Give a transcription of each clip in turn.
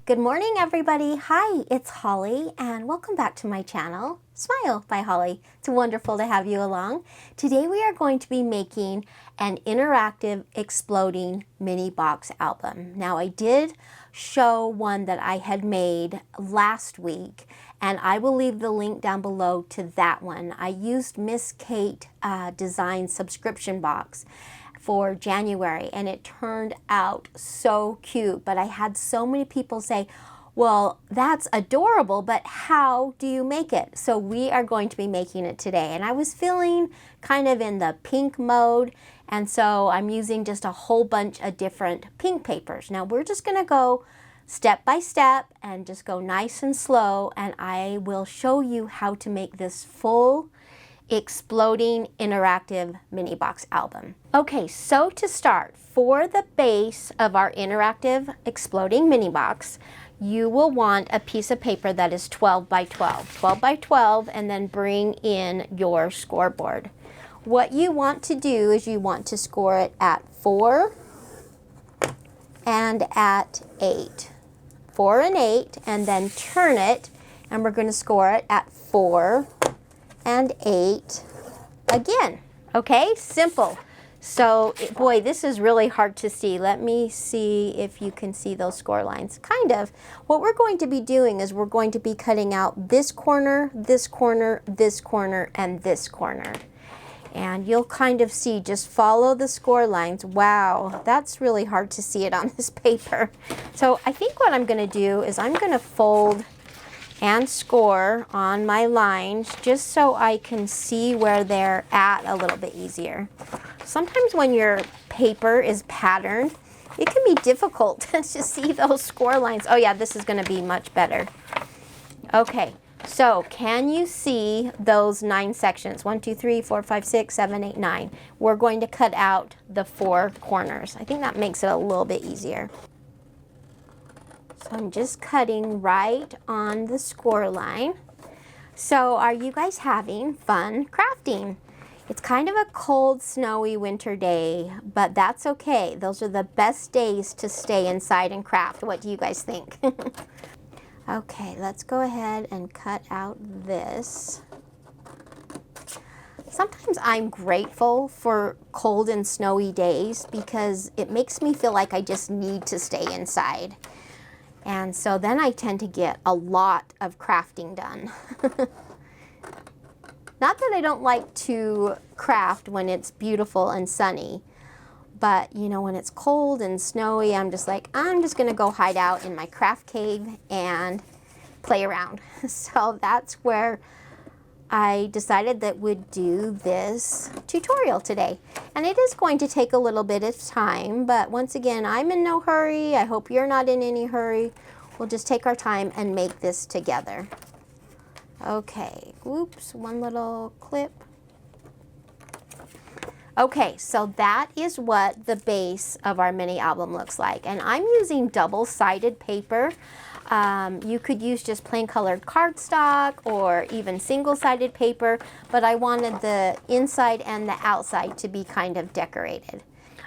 Good morning, everybody. Hi, it's Holly, and welcome back to my channel, Smile by Holly. It's wonderful to have you along. Today we are going to be making an interactive exploding mini box album. Now, I did show one that I had made last week, and I will leave the link down below to that one. I used Miss Kate Design subscription box for January, and it turned out so cute. But I had so many people say, well, that's adorable, but how do you make it? So we are going to be making it today. And I was feeling kind of in the pink mode, and so I'm using just a whole bunch of different pink papers. Now we're just gonna go step by step and just go nice and slow, and I will show you how to make this full exploding interactive mini box album. Okay, so to start, for the base of our interactive exploding mini box, you will want a piece of paper that is 12 by 12. 12 by 12, and then bring in your scoreboard. What you want to do is you want to score it at 4 and at 8. 4 and 8, and then turn it, and we're going to score it at 4 and 8 again. Okay, simple. So, boy, this is really hard to see. Let me see if you can see those score lines. Kind of. What we're going to be doing is we're going to be cutting out this corner, this corner, this corner, and this corner. And you'll kind of see, just follow the score lines. Wow, that's really hard to see it on this paper. So I think what I'm going to do is I'm going to fold and score on my lines just so I can see where they're at a little bit easier. Sometimes when your paper is patterned, it can be difficult to see those score lines. Oh yeah, this is going to be much better. Okay, so can you see those 9 sections? 1, 2, 3, 4, 5, 6, 7, 8, 9. We're going to cut out the 4 corners. I think that makes it a little bit easier. So I'm just cutting right on the score line. So are you guys having fun crafting? It's kind of a cold, snowy winter day, but that's okay. Those are the best days to stay inside and craft. What do you guys think? Okay, let's go ahead and cut out this. Sometimes I'm grateful for cold and snowy days because it makes me feel like I just need to stay inside. And so then I tend to get a lot of crafting done. Not that I don't like to craft when it's beautiful and sunny, but you know, when it's cold and snowy, I'm just like, I'm just gonna go hide out in my craft cave and play around. So that's where I decided that we'd do this tutorial today. And it is going to take a little bit of time, but once again, I'm in no hurry. I hope you're not in any hurry. We'll just take our time and make this together. Okay, oops, one little clip. Okay, so that is what the base of our mini album looks like. And I'm using double-sided paper. You could use just plain colored cardstock or even single-sided paper, but I wanted the inside and the outside to be kind of decorated.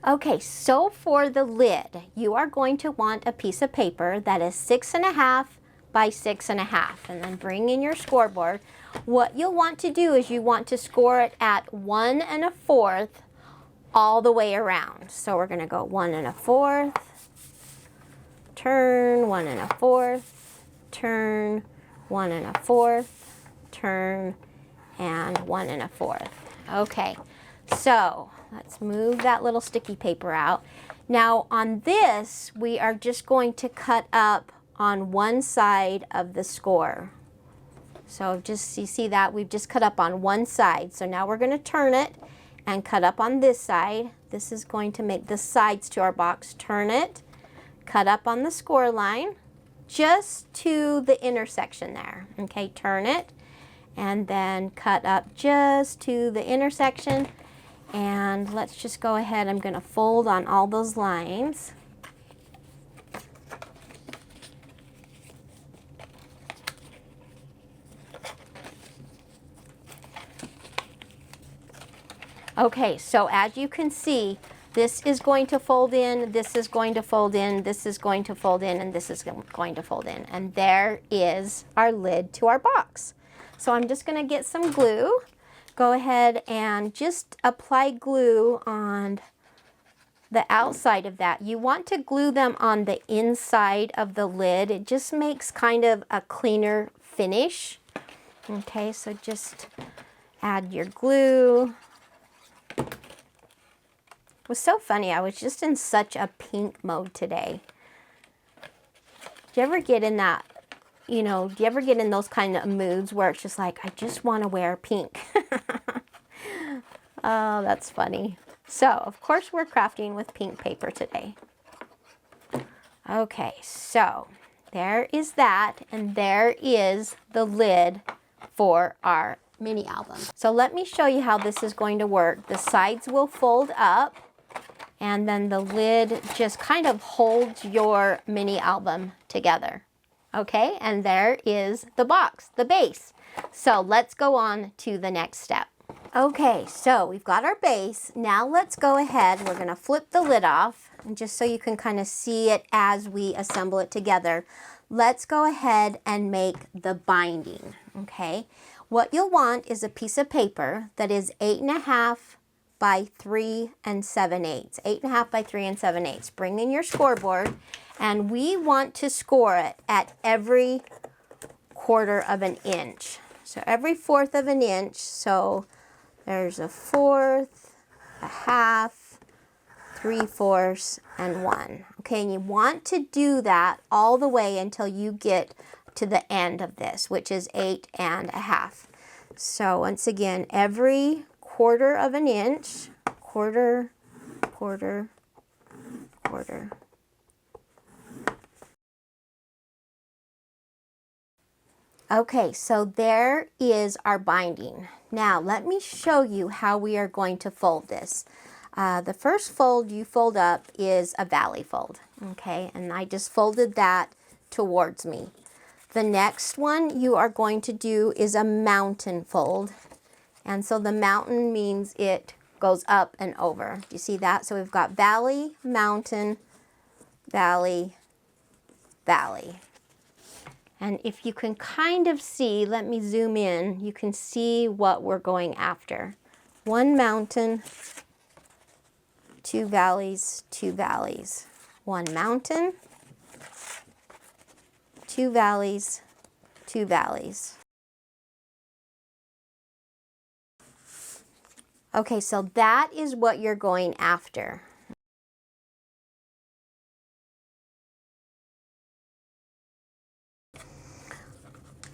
Okay, so for the lid, you are going to want a piece of paper that is 6.5 by 6.5, and then bring in your scoreboard. What you'll want to do is you want to score it at 1 1/4 all the way around. So we're gonna go 1 1/4, turn, 1 1/4, turn, 1 1/4, turn, and 1 1/4. Okay, so let's move that little sticky paper out. Now on this, we are just going to cut up on one side of the score. So just, you see that? We've just cut up on one side. So now we're gonna turn it and cut up on this side. This is going to make the sides to our box. Turn it, cut up on the score line, just to the intersection there. Okay, turn it, and then cut up just to the intersection. And let's just go ahead, I'm gonna fold on all those lines. Okay, so as you can see, This is going to fold in, this is going to fold in, this is going to fold in, and this is going to fold in. And there is our lid to our box. So I'm just going to get some glue. Go ahead and just apply glue on the outside of that. You want to glue them on the inside of the lid. It just makes kind of a cleaner finish. Okay, so just add your glue. It was so funny. I was just in such a pink mode today. Do you ever get in that, do you ever get in those kind of moods where it's just like, I just want to wear pink? Oh, that's funny. So, of course, we're crafting with pink paper today. Okay, so there is that, and there is the lid for our mini album. So let me show you how this is going to work. The sides will fold up, and then the lid just kind of holds your mini album together. Okay, and there is the box, the base. So let's go on to the next step. Okay, so we've got our base. Now let's go ahead. We're going to flip the lid off, and just so you can kind of see it as we assemble it together, let's go ahead and make the binding. Okay, what you'll want is a piece of paper that is 8.5 by 3 7/8. 8.5 by 3 7/8. Bring in your scoreboard, and we want to score it at every 1/4 of an inch. So every 1/4 of an inch. So there's a 1/4, a 1/2, 3/4, and 1. Okay, and you want to do that all the way until you get to the end of this, which is 8.5. So once again, every 1/4 of an inch, 1/4, 1/4, 1/4. Okay, so there is our binding. Now let me show you how we are going to fold this. The first fold you fold up is a valley fold, okay, and I just folded that towards me. The next one you are going to do is a mountain fold, and so the mountain means it goes up and over. Do you see that? So we've got valley, mountain, valley, valley. And if you can kind of see, let me zoom in, you can see what we're going after. One mountain, 2 valleys, 2 valleys. One mountain, 2 valleys, 2 valleys. Okay, so that is what you're going after.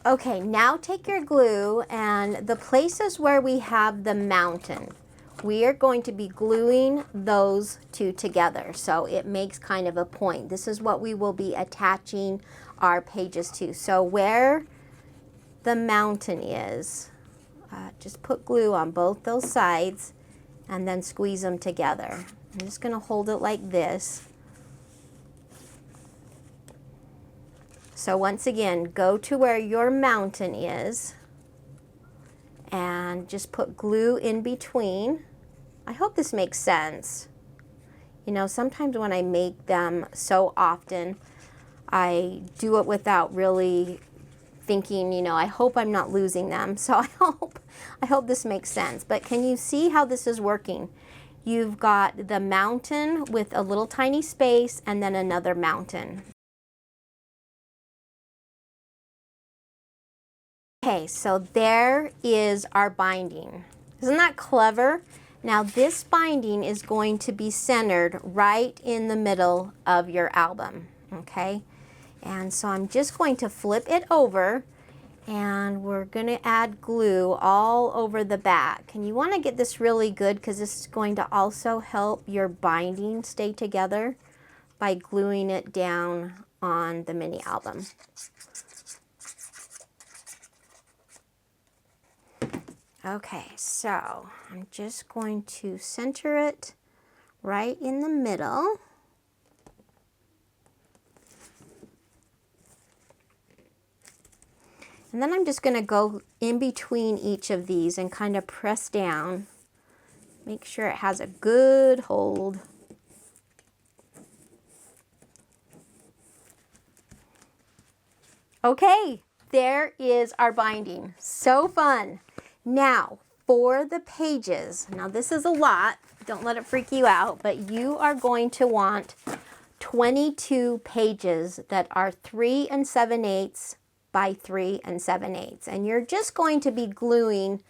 Okay, now take your glue, and the places where we have the mountain, we are going to be gluing those two together, so it makes kind of a point. This is what we will be attaching our pages to. So where the mountain is, just put glue on both those sides and then squeeze them together. I'm just going to hold it like this. So once again, go to where your mountain is and just put glue in between. I hope this makes sense. You know, sometimes when I make them so often, I do it without really thinking, you know, I hope I'm not losing them. So I hope this makes sense. But can you see how this is working? You've got the mountain with a little tiny space and then another mountain. Okay, so there is our binding. Isn't that clever? Now this binding is going to be centered right in the middle of your album, okay? And so I'm just going to flip it over, and we're going to add glue all over the back. And you want to get this really good because this is going to also help your binding stay together by gluing it down on the mini album. Okay, so I'm just going to center it right in the middle. And then I'm just going to go in between each of these and kind of press down, Make sure it has a good hold. Okay, there is our binding. So fun. Now, for the pages, now this is a lot. Don't let it freak you out, but you are going to want 22 pages that are 3 7/8 by 3 7/8. And you're just going to be gluing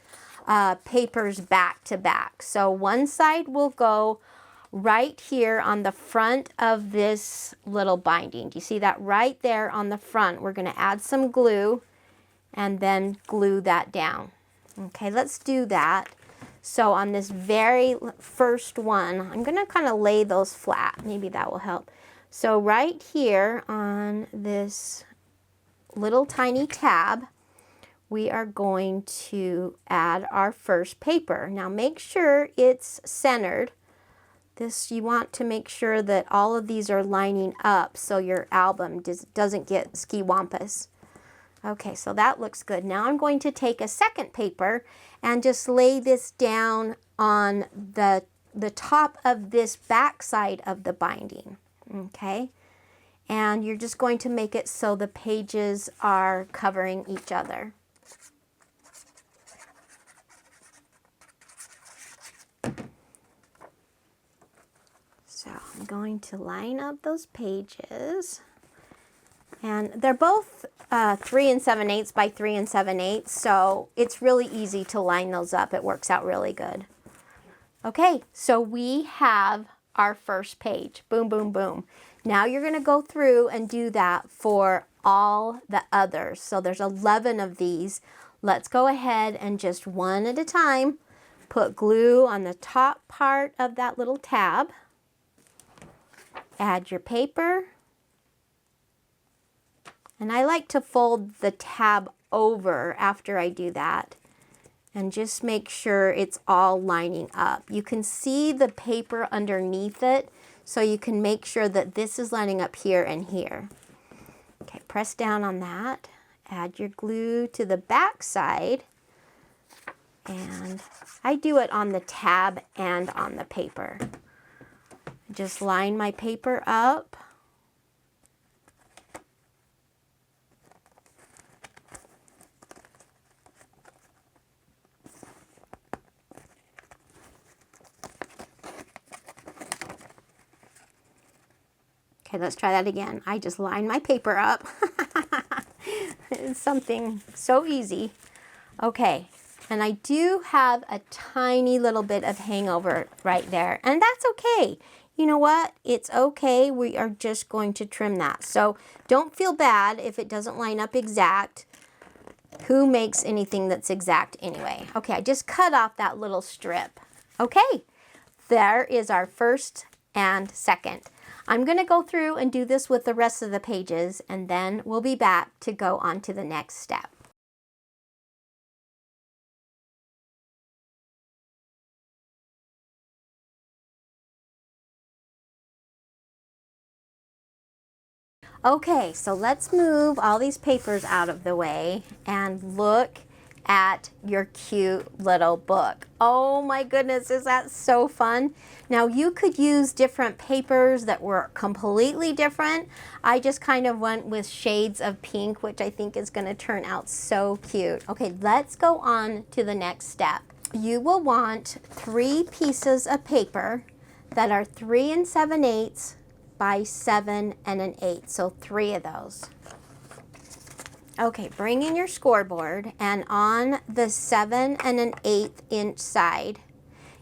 papers back to back. So one side will go right here on the front of this little binding. Do you see that right there on the front? We're going to add some glue and then glue that down. Okay, let's do that. So on this very first one, I'm going to kind of lay those flat. Maybe that will help. So right here on this little tiny tab, we are going to add our first paper. Now make sure it's centered. This, you want to make sure that all of these are lining up so your album doesn't get ski-wampus. Okay, so that looks good. Now I'm going to take a second paper and just lay this down on the top of this back side of the binding. Okay, and you're just going to make it so the pages are covering each other. So I'm going to line up those pages, and they're both 3 7/8 by 3 7/8, so it's really easy to line those up. It works out really good. Okay, so we have our first page. Boom, boom, boom. Now you're going to go through and do that for all the others. So there's 11 of these. Let's go ahead and just one at a time put glue on the top part of that little tab. Add your paper. And I like to fold the tab over after I do that and just make sure it's all lining up. You can see the paper underneath it, so you can make sure that this is lining up here and here. Okay, press down on that. Add your glue to the back side. And I do it on the tab and on the paper. Just line my paper up. Okay, let's try that again. I just line my paper up. It's something so easy. Okay, and I do have a tiny little bit of hangover right there, and that's okay. You know what? It's okay. We are just going to trim that. So don't feel bad if it doesn't line up exact. Who makes anything that's exact anyway? Okay, I just cut off that little strip. Okay, there is our first and second. I'm going to go through and do this with the rest of the pages, and then we'll be back to go on to the next step. Okay, so let's move all these papers out of the way and look at your cute little book. Oh my goodness, is that so fun? Now you could use different papers that were completely different. I just kind of went with shades of pink, which I think is going to turn out so cute. Okay, let's go on to the next step. You will want 3 pieces of paper that are 3 7/8 by 7 1/8, so 3 of those. Okay, bring in your scoreboard, and on the 7 1/8 inch side,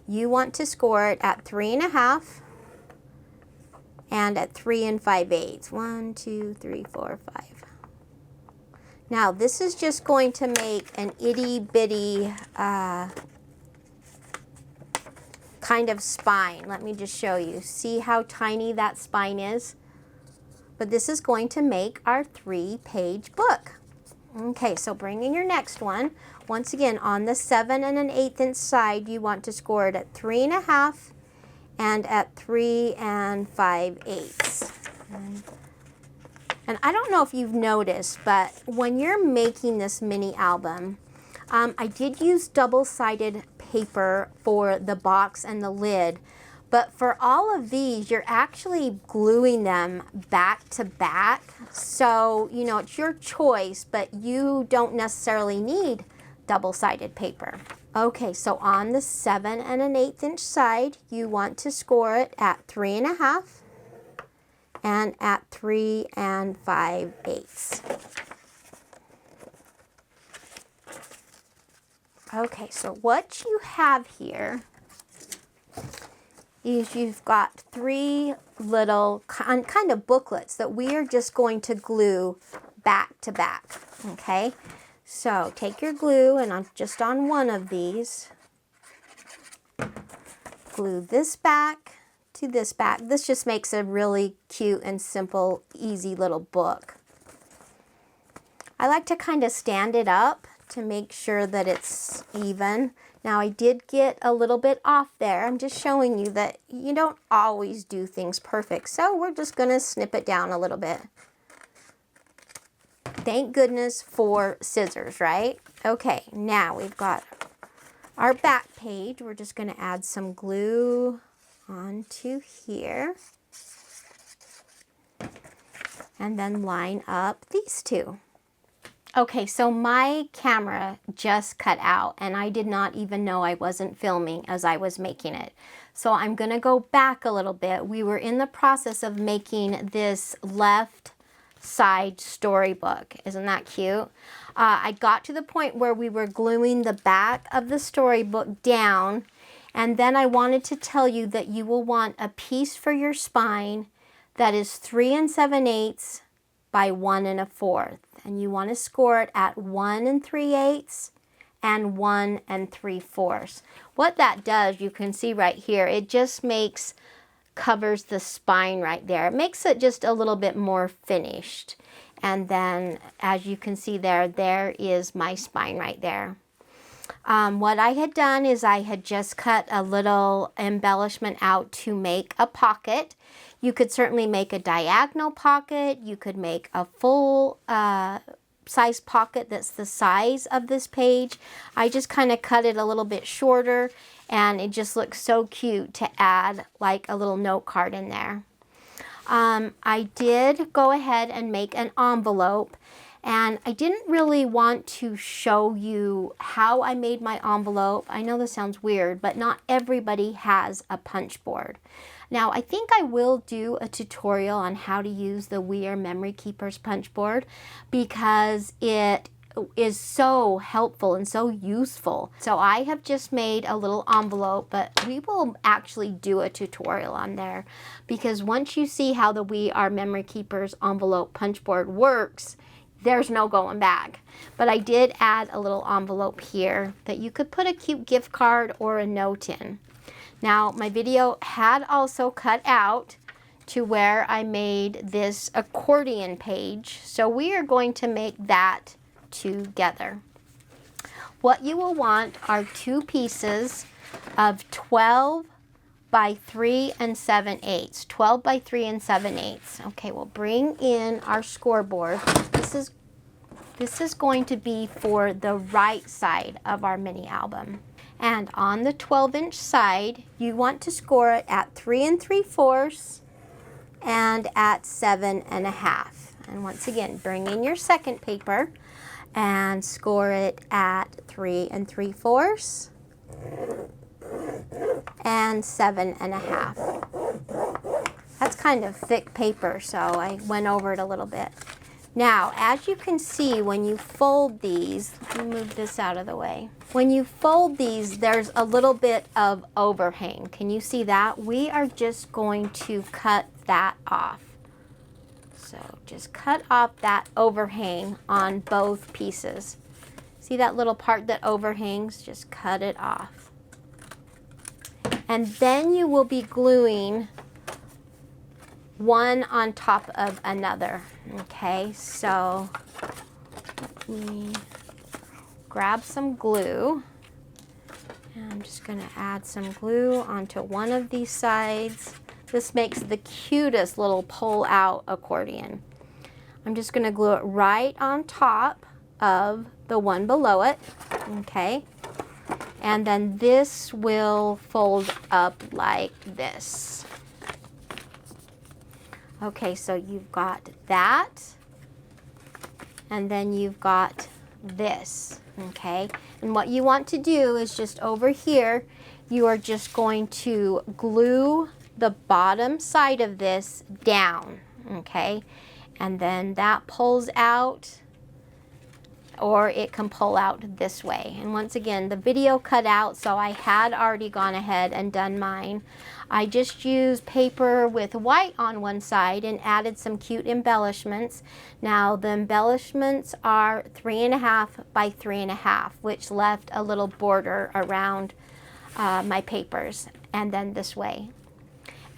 you want to score it at 3 1/2 and at 3 5/8. 1, 2, 3, 4, 5. Now this is just going to make an itty bitty kind of spine. Let me just show you. See how tiny that spine is? But this is going to make our 3-page book. Okay, so bring in your next one. Once again, on the 7 1/8 inch side, you want to score it at 3 1/2 and at 3 5/8. And I don't know if you've noticed, but when you're making this mini album, I did use double-sided paper for the box and the lid. But for all of these, you're actually gluing them back to back. So, you know, it's your choice, but you don't necessarily need double-sided paper. Okay, so on the 7 1/8 inch side, you want to score it at 3 1/2 and at 3 5/8. Okay, so what you have here is you've got 3 little kind of booklets that we are just going to glue back to back, okay? So take your glue and just on one of these, glue this back to this back. This just makes a really cute and simple, easy little book. I like to kind of stand it up to make sure that it's even. Now I did get a little bit off there. I'm just showing you that you don't always do things perfect. So we're just gonna snip it down a little bit. Thank goodness for scissors, right? Okay, now we've got our back page. We're just gonna add some glue onto here. And then line up these two. Okay, so my camera just cut out and I did not even know I wasn't filming as I was making it. So I'm gonna go back a little bit. We were in the process of making this left side storybook. Isn't that cute? I got to the point where we were gluing the back of the storybook down, and then I wanted to tell you that you will want a piece for your spine that is 3 7/8 by 1 1/4. And you want to score it at 1 3/8 and 1 3/4. What that does, you can see right here, it just covers the spine right there. It makes it just a little bit more finished. And then as you can see there is my spine right there. What I had done is I had just cut a little embellishment out to make a pocket. You could certainly make a diagonal pocket. You could make a full size pocket that's the size of this page. I just kind of cut it a little bit shorter and it just looks so cute to add like a little note card in there. I did go ahead and make an envelope, and I didn't really want to show you how I made my envelope. I know this sounds weird, but not everybody has a punch board. Now, I think I will do a tutorial on how to use the We Are Memory Keepers punch board because it is so helpful and so useful. So I have just made a little envelope, but we will actually do a tutorial on there because once you see how the We Are Memory Keepers envelope punch board works, there's no going back. But I did add a little envelope here that you could put a cute gift card or a note in. Now, my video had also cut out to where I made this accordion page. So we are going to make that together. What you will want are 2 pieces of 12 by 3 7/8. 12 by 3 7/8. Okay, we'll bring in our scoreboard. This is going to be for the right side of our mini album. And on the 12-inch side, you want to score it at 3 3/4 and at 7 1/2. And once again, bring in your second paper and score it at 3 3/4 and 7 1/2. That's kind of thick paper, so I went over it a little bit. Now, as you can see, when you fold these, let me move this out of the way. When you fold these, there's a little bit of overhang. Can you see that? We are just going to cut that off. So just cut off that overhang on both pieces. See that little part that overhangs? Just cut it off. And then you will be gluing one on top of another. Okay, so let me grab some glue. And I'm just going to add some glue onto one of these sides. This makes the cutest little pull-out accordion. I'm just going to glue it right on top of the one below it. Okay, And then this will fold up like this. Okay, so you've got that, and then you've got this, okay? And what you want to do is just over here, you are just going to glue the bottom side of this down, okay? And then that pulls out, or it can pull out this way. And once again, the video cut out, so I had already gone ahead and done mine. I just used paper with white on one side and added some cute embellishments. Now the embellishments are 3.5 by 3.5, which left a little border around my papers, and then this way.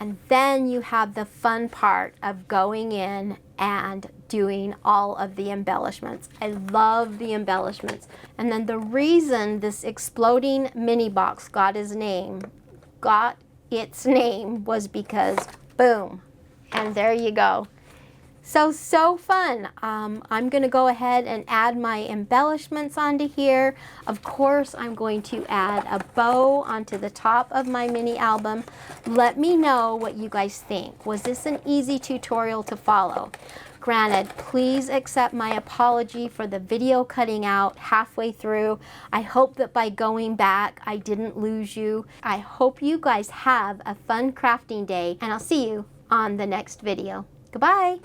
And then you have the fun part of going in and doing all of the embellishments. I love the embellishments. And then the reason this exploding mini box got its name was because boom, and there you go. So fun. I'm gonna go ahead and add my embellishments onto here. Of course, I'm going to add a bow onto the top of my mini album. Let me know what you guys think. Was this an easy tutorial to follow? Granted, please accept my apology for the video cutting out halfway through. I hope that by going back, I didn't lose you. I hope you guys have a fun crafting day, and I'll see you on the next video. Goodbye.